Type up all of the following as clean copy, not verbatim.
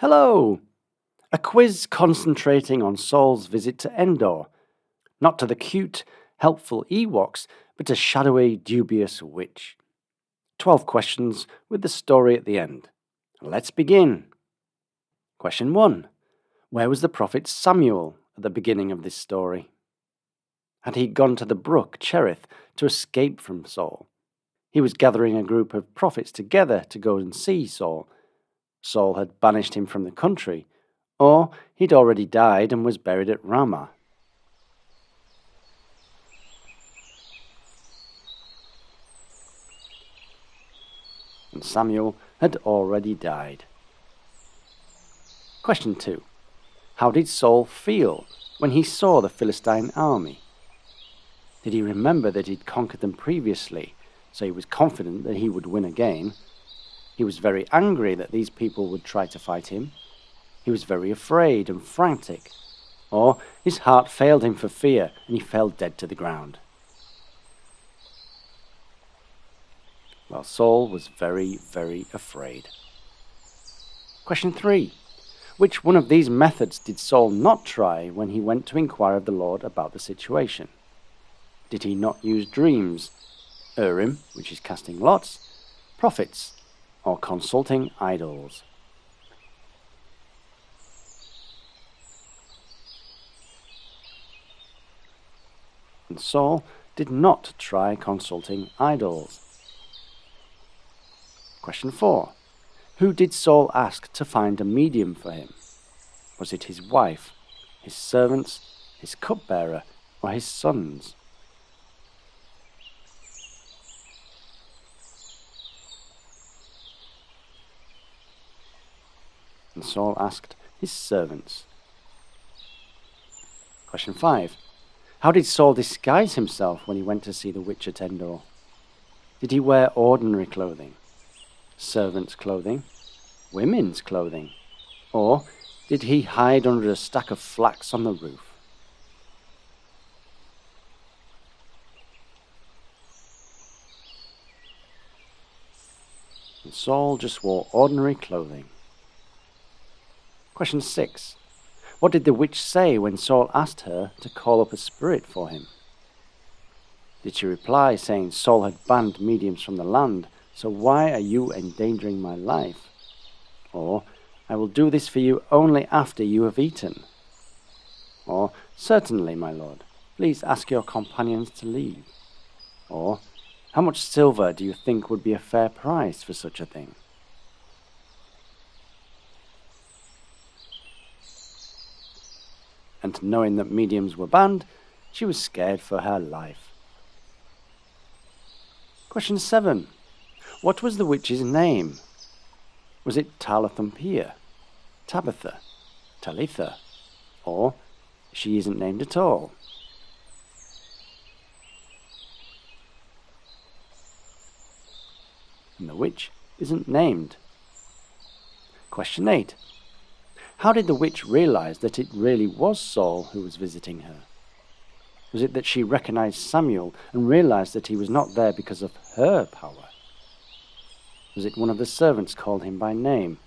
Hello! A quiz concentrating on Saul's visit to Endor, not to the cute, helpful Ewoks, but a shadowy, dubious witch. 12 questions with the story at the end. Let's begin. Question 1. Where was the prophet Samuel at the beginning of this story? Had he gone to the brook Cherith to escape from Saul? He was gathering a group of prophets together to go and see Saul. Saul had banished him from the country, or he'd already died and was buried at Ramah. And Samuel had already died. Question 2. How did Saul feel when he saw the Philistine army? Did he remember that he'd conquered them previously, so he was confident that he would win again? He was very angry that these people would try to fight him. He was very afraid and frantic. Or his heart failed him for fear and he fell dead to the ground. Well, Saul was very, very afraid. Question 3. Which one of these methods did Saul not try when he went to inquire of the Lord about the situation? Did he not use dreams, Urim, which is casting lots, prophets, or consulting idols? And Saul did not try consulting idols. Question 4. Who did Saul ask to find a medium for him? Was it his wife, his servants, his cupbearer, or his sons? And Saul asked his servants. Question 5. How did Saul disguise himself when he went to see the witch at Endor? Did he wear ordinary clothing, servants' clothing, women's clothing, or did he hide under a stack of flax on the roof? And Saul just wore ordinary clothing. Question 6. What did the witch say when Saul asked her to call up a spirit for him? Did she reply saying Saul had banned mediums from the land, so why are you endangering my life? Or, I will do this for you only after you have eaten. Or, certainly, my lord, please ask your companions to leave. Or, how much silver do you think would be a fair price for such a thing? And knowing that mediums were banned, she was scared for her life. Question 7. What was the witch's name? Was it Talithumpia, Tabitha, Talitha, or she isn't named at all? And the witch isn't named. Question 8. How did the witch realize that it really was Saul who was visiting her? Was it that she recognized Samuel and realized that he was not there because of her power? Was it one of the servants called him by name?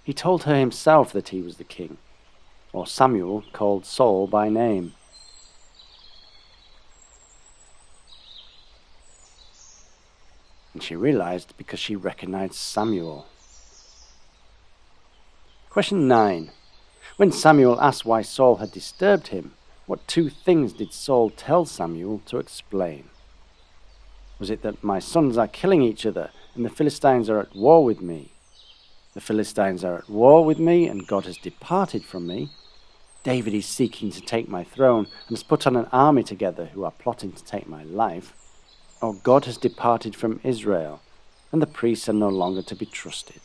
He told her himself that he was the king, or Samuel called Saul by name. And she realized because she recognized Samuel. Question 9. When Samuel asked why Saul had disturbed him, what 2 things did Saul tell Samuel to explain? Was it that my sons are killing each other and the Philistines are at war with me? The Philistines are at war with me and God has departed from me. David is seeking to take my throne and has put on an army together who are plotting to take my life. Or God has departed from Israel and the priests are no longer to be trusted.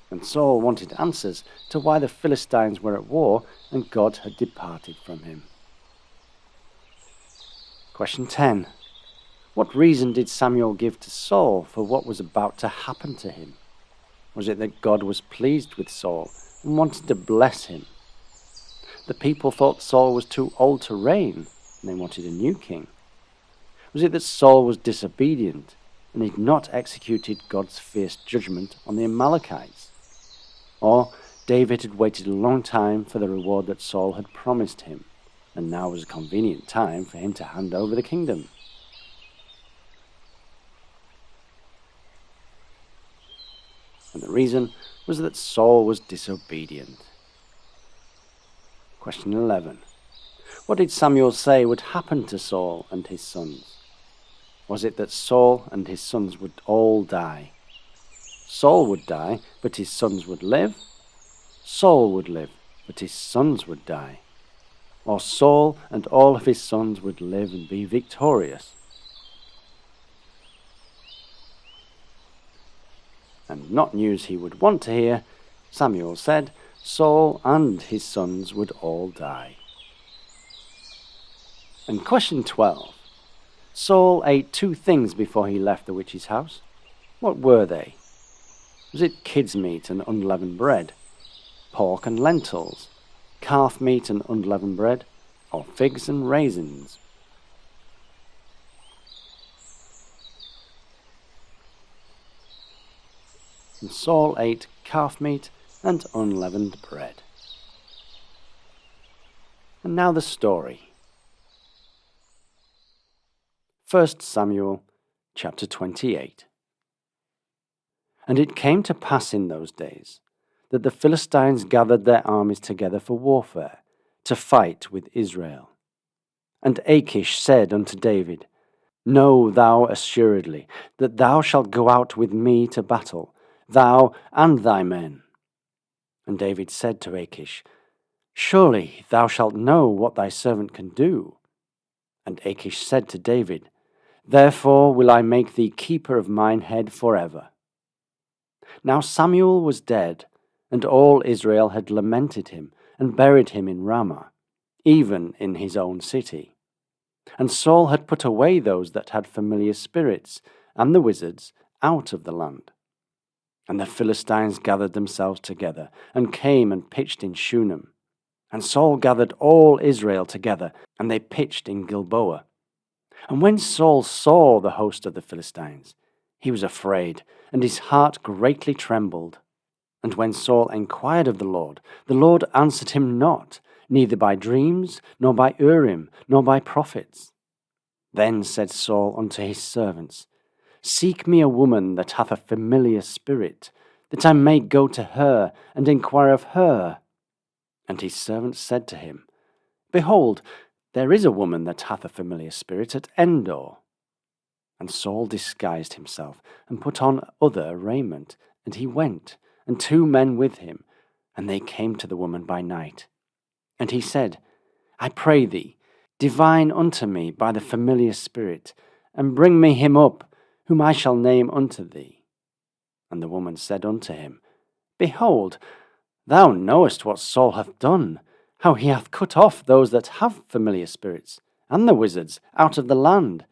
And Saul wanted answers to why the Philistines were at war and God had departed from him. Question 10. What reason did Samuel give to Saul for what was about to happen to him? Was it that God was pleased with Saul and wanted to bless him? The people thought Saul was too old to reign and they wanted a new king. Was it that Saul was disobedient and had not executed God's fierce judgment on the Amalekites. Or David had waited a long time for the reward that Saul had promised him, and now was a convenient time for him to hand over the kingdom. And the reason was that Saul was disobedient. Question 11. What did Samuel say would happen to Saul and his sons? Was it that Saul and his sons would all die? Saul would die, but his sons would live? Saul would live, but his sons would die? Or Saul and all of his sons would live and be victorious? And not news he would want to hear, Samuel said, Saul and his sons would all die. And question 12. Saul ate 2 things before he left the witch's house. What were they? Was it kid's meat and unleavened bread, pork and lentils, calf meat and unleavened bread, or figs and raisins? And Saul ate calf meat and unleavened bread. And now the story. 1 Samuel chapter 28. And it came to pass in those days that the Philistines gathered their armies together for warfare, to fight with Israel. And Achish said unto David, Know thou assuredly that thou shalt go out with me to battle, thou and thy men. And David said to Achish, Surely thou shalt know what thy servant can do. And Achish said to David, Therefore will I make thee keeper of mine head forever. Now Samuel was dead, and all Israel had lamented him, and buried him in Ramah, even in his own city. And Saul had put away those that had familiar spirits, and the wizards, out of the land. And the Philistines gathered themselves together, and came and pitched in Shunem. And Saul gathered all Israel together, and they pitched in Gilboa. And when Saul saw the host of the Philistines, he was afraid, and his heart greatly trembled. And when Saul inquired of the Lord answered him not, neither by dreams, nor by Urim, nor by prophets. Then said Saul unto his servants, Seek me a woman that hath a familiar spirit, that I may go to her, and inquire of her. And his servants said to him, Behold, there is a woman that hath a familiar spirit at Endor. And Saul disguised himself, and put on other raiment, and he went, and 2 men with him, and they came to the woman by night. And he said, I pray thee, divine unto me by the familiar spirit, and bring me him up, whom I shall name unto thee. And the woman said unto him, Behold, thou knowest what Saul hath done, how he hath cut off those that have familiar spirits, and the wizards, out of the land.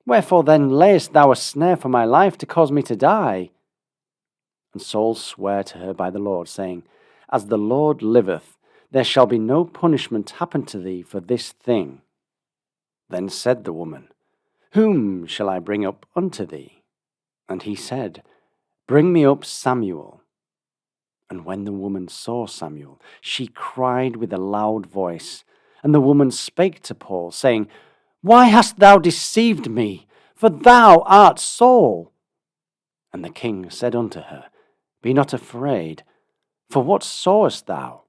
Wherefore then layest thou a snare for my life to cause me to die? And Saul sware to her by the Lord, saying, As the Lord liveth, there shall be no punishment happen to thee for this thing. Then said the woman, Whom shall I bring up unto thee? And he said, Bring me up Samuel. And when the woman saw Samuel, she cried with a loud voice. And the woman spake to Paul, saying, Why hast thou deceived me? For thou art Saul. And the king said unto her, Be not afraid, for what sawest thou?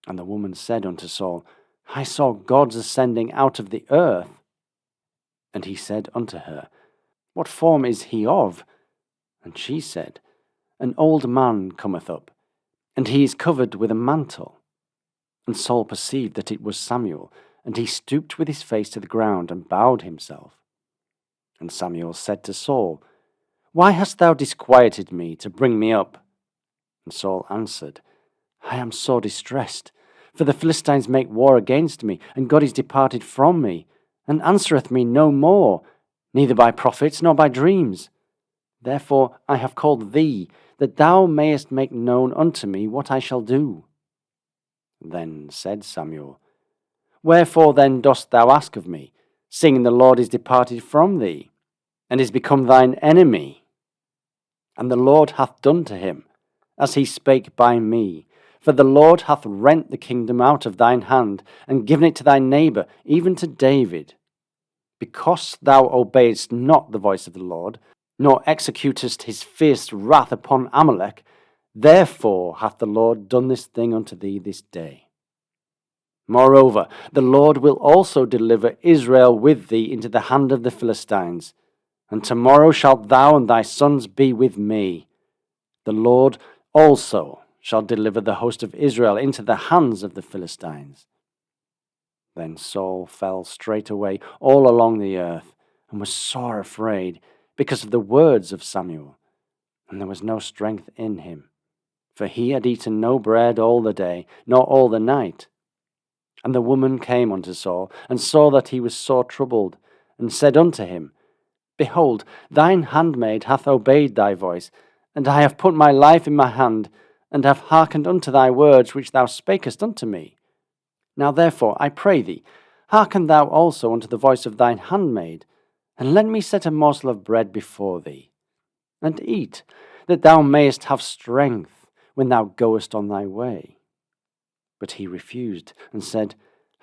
And the woman said unto Saul, I saw gods ascending out of the earth. And he said unto her, What form is he of? And she said, An old man cometh up, and he is covered with a mantle. And Saul perceived that it was Samuel, and he stooped with his face to the ground, and bowed himself. And Samuel said to Saul, Why hast thou disquieted me to bring me up? And Saul answered, I am sore distressed, for the Philistines make war against me, and God is departed from me, and answereth me no more, neither by prophets nor by dreams. Therefore I have called thee, that thou mayest make known unto me what I shall do. Then said Samuel, Wherefore then dost thou ask of me, seeing the Lord is departed from thee? and is become thine enemy. And the Lord hath done to him, as he spake by me. For the Lord hath rent the kingdom out of thine hand, and given it to thy neighbour, even to David. Because thou obeyedst not the voice of the Lord, nor executest his fierce wrath upon Amalek, therefore hath the Lord done this thing unto thee this day. Moreover, the Lord will also deliver Israel with thee into the hand of the Philistines, and tomorrow shalt thou and thy sons be with me. The Lord also shall deliver the host of Israel into the hands of the Philistines. Then Saul fell straightway all along the earth, and was sore afraid, because of the words of Samuel, and there was no strength in him. For he had eaten no bread all the day, nor all the night. And the woman came unto Saul, and saw that he was sore troubled, and said unto him, Behold, thine handmaid hath obeyed thy voice, and I have put my life in my hand, and have hearkened unto thy words which thou spakest unto me. Now therefore, I pray thee, hearken thou also unto the voice of thine handmaid, and let me set a morsel of bread before thee, and eat, that thou mayest have strength when thou goest on thy way. But he refused, and said,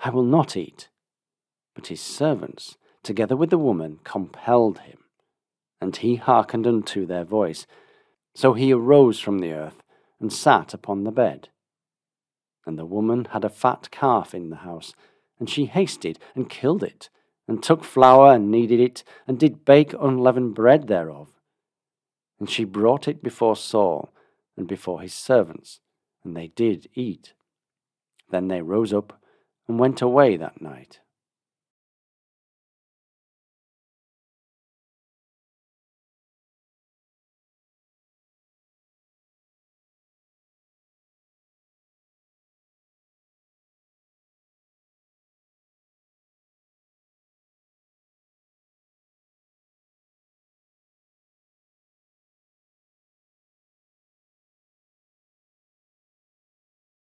I will not eat. But his servants, together with the woman, compelled him, and he hearkened unto their voice. So he arose from the earth, and sat upon the bed. And the woman had a fat calf in the house, and she hasted, and killed it, and took flour, and kneaded it, and did bake unleavened bread thereof. And she brought it before Saul, and before his servants, and they did eat. Then they rose up, and went away that night.